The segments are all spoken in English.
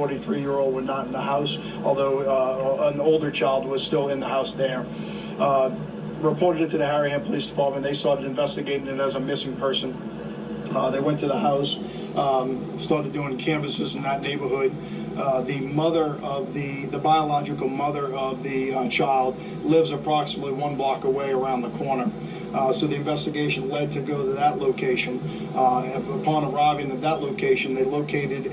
43-year-old were not in the house, although an older child was still in the house there. Reported it to the Harahan Police Department. They started investigating it as a missing person. They went to the house, started doing canvases in that neighborhood. The mother of the biological mother of the child lives approximately 1 block away around the corner. So the investigation led to go to that location. Upon arriving at that location, they located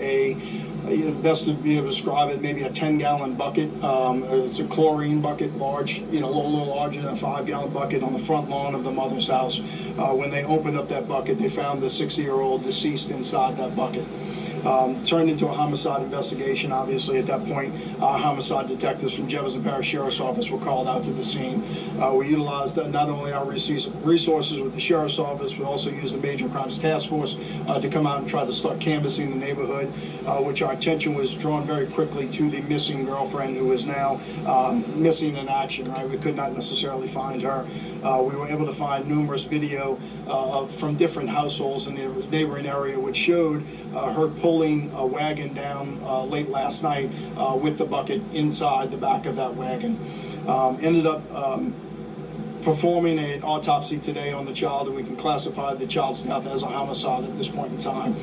best to be able to describe it, maybe a 10-gallon bucket. It's a chlorine bucket, large, a little larger than a 5-gallon bucket on the front lawn of the mother's house. When they opened up that bucket, they found the 60-year-old deceased inside that bucket. Turned into a homicide investigation. Obviously, at that point, homicide detectives from Jefferson Parish Sheriff's Office were called out to the scene. We utilized not only our resources with the Sheriff's Office, but also used the Major Crimes Task Force to come out and try to start canvassing the neighborhood, which our attention was drawn very quickly to the missing girlfriend, who is now missing in action. Right, we could not necessarily find her. We were able to find numerous video from different households in the neighboring area, which showed her pulling a wagon down late last night with the bucket inside the back of that wagon. Ended up performing an autopsy today on the child, and we can classify the child's death as a homicide at this point in time.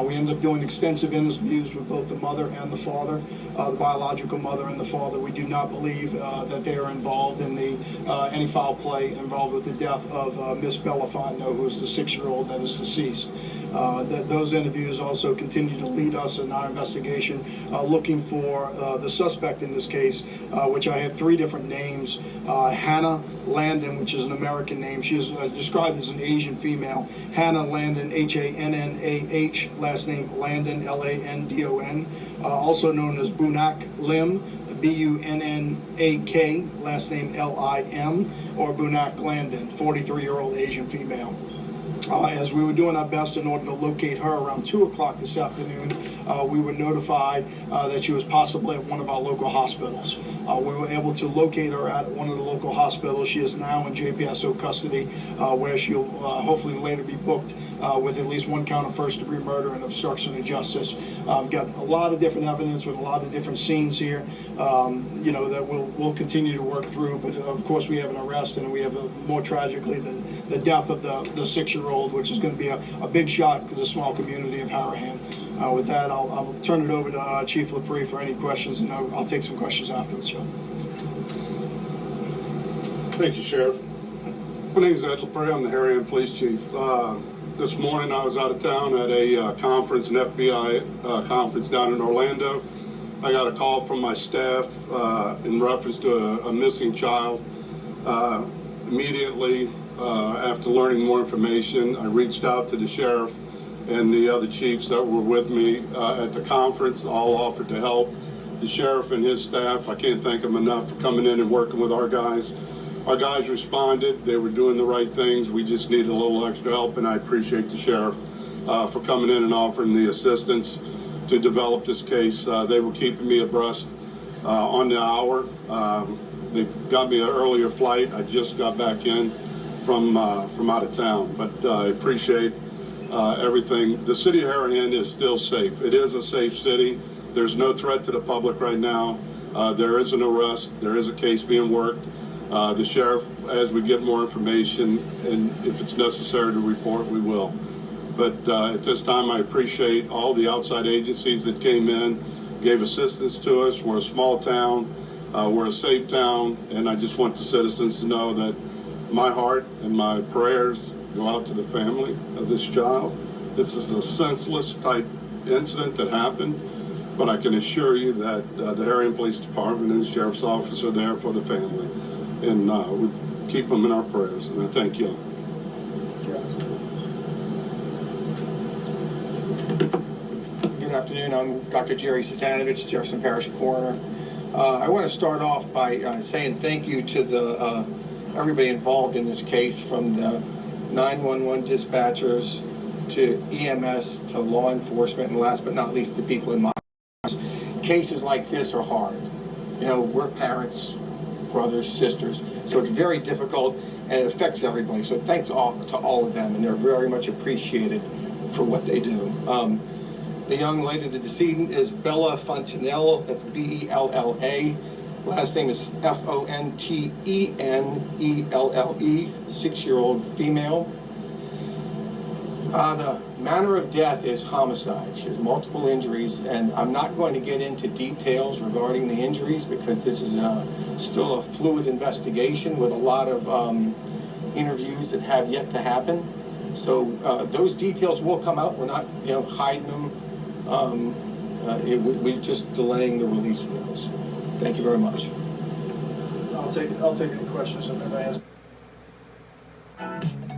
We ended up doing extensive interviews with both the mother and the father, the biological mother and the father. We do not believe that they are involved in any foul play involved with the death of Miss Belafonte, who is the 6-year-old that is deceased. Those interviews also continue to lead us in our investigation, looking for the suspect in this case, which I have 3 different names. Hannah Landon, which is an American name. She is described as an Asian female. Hannah Landon, H-A-N-N-A-H, last name Landon, L-A-N-D-O-N. Also known as Bunak Lim, B-U-N-N-A-K, last name L-I-M, or Bunak Landon, 43-year-old Asian female. As we were doing our best in order to locate her around 2 o'clock this afternoon, we were notified that she was possibly at one of our local hospitals. We were able to locate her at one of the local hospitals. She is now in JPSO custody, where she'll hopefully later be booked with at least 1 count of first-degree murder and obstruction of justice. Got a lot of different evidence with a lot of different scenes here, that we'll continue to work through. But of course, we have an arrest, and we have, more tragically, the death of the 6-year-old, which is going to be a big shock to the small community of Harahan. With that, I'll turn it over to Chief Lepre for any questions, and I'll take some questions afterwards, Joe. Thank you, Sheriff. My name is Ed Lepre. I'm the Harahan Police Chief. This morning I was out of town at a conference, an FBI conference down in Orlando. I got a call from my staff in reference to a missing child. Immediately after learning more information, I reached out to the sheriff and the other chiefs that were with me at the conference. All offered to help. The sheriff and his staff, I can't thank them enough for coming in and working with our guys. Our guys responded. They were doing the right things. We just needed a little extra help, and I appreciate the sheriff for coming in and offering the assistance to develop this case. They were keeping me abreast on the hour. They got me an earlier flight. I just got back in from out of town, but I appreciate everything. The city of Harahan is still safe. It is a safe city. There's no threat to the public right now. There is an arrest. There is a case being worked. The sheriff, as we get more information, and if it's necessary to report, we will. But at this time, I appreciate all the outside agencies that came in, gave assistance to us. We're a small town. We're a safe town, and I just want the citizens to know that my heart and my prayers go out to the family of this child. This is a senseless type incident that happened, but I can assure you that the Harahan Police Department and the Sheriff's Office are there for the family, and we keep them in our prayers, and I thank you. Good afternoon. I'm Dr. Jerry Satanovich, Jefferson Parish Coroner. I want to start off by saying thank you to everybody involved in this case, from the 911 dispatchers to EMS to law enforcement, and last but not least, the people in my house. Cases like this are hard. We're parents, brothers, sisters, so it's very difficult, and it affects everybody. So thanks to all of them, and they're very much appreciated for what they do. The young lady, the decedent, is Bella Fontanella. That's Bella. Last name is Fontenelle, 6-year-old female. The manner of death is homicide. She has multiple injuries, and I'm not going to get into details regarding the injuries because this is still a fluid investigation with a lot of interviews that have yet to happen. So those details will come out. We're not, hiding them. We're just delaying the release of those. Thank you very much. I'll take any questions if anybody has.